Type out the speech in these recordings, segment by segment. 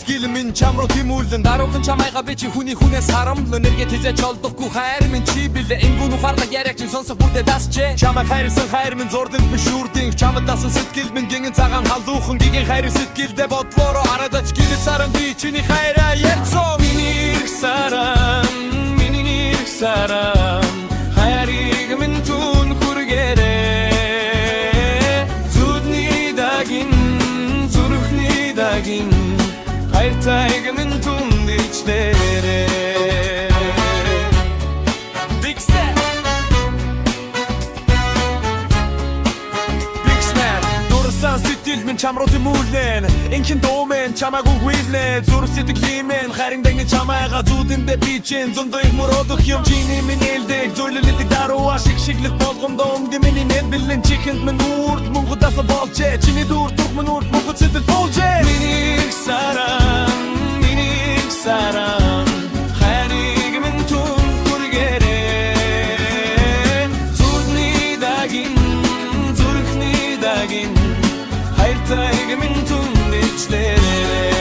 сэтгэл минь чам руу тэмүүлэн даруухан чамайга би чи хүний хүнээс харамлан нэргээ тэзэж олдохгүй хайр минь чи билээ энгүүн ухаарлаг яриаг чи сонсох бүрдээ дасчээ чамайг хайрсан хайр минь зурданд бишүүрдин чамд дасан сэтгэл минь гинэн цагаан халуухан гигийн хайр сэтгэлдээ бодлороо арадаж гинэ саран би чиний хайраа ярьцоо миний их сарам хайрыг минь түн хүргээрээ зүдний дагин хайртайг минь түн дэвчлээрээ Big Snap дурсан сэтгэл минь чам руу тэмүүлэн инхэн дуу минь чамайг үгүйлнэ зүрх сэтгэлийн минь харин дэнгэн чамайга зүудэндээ би чин зөндөө их мөрөдөх юм чиний минь ээлдэг зөвлөлөдөг даруа шиглэх болгондоо өмдө миний нэт бэлэн чихэнд минь үрд мөнгөдөөс болжээ чиний дүр тух минь үрд мөнгөд сэтгэл болжээ миний их сарам хайрыг минь түн хүргээрээ зүрхний дагин хайртайг минь түн дэвчлээрээ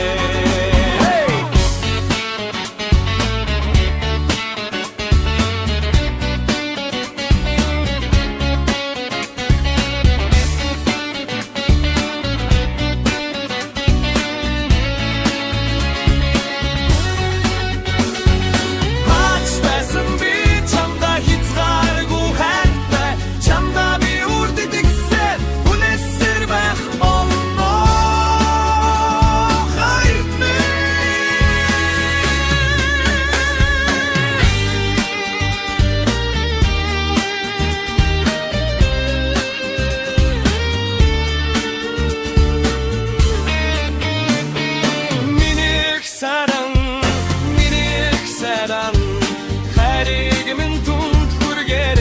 хайрыг минь түн хүргээрээ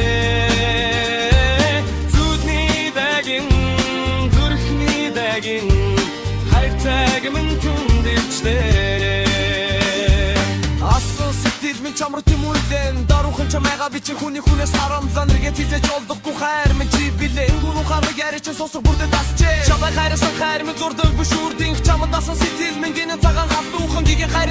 зүдний дагин хайртайг минь түн дэвчлээрээ асан сэтгэл минь чам руу тэмүүлэн даруухан чамайга би чи хүний хүнээс харамлан нэргээ тэзэж олдохгүй хайр минь чи билээ энгүүн ухаарлаг яриаг чи сонсох бүрдээ дасчээ чамайг хайрсан хайр минь зурдаг бишүүрдин чамд дасан сэтгэл минь гинэн цагаан халуухан гигийн хайр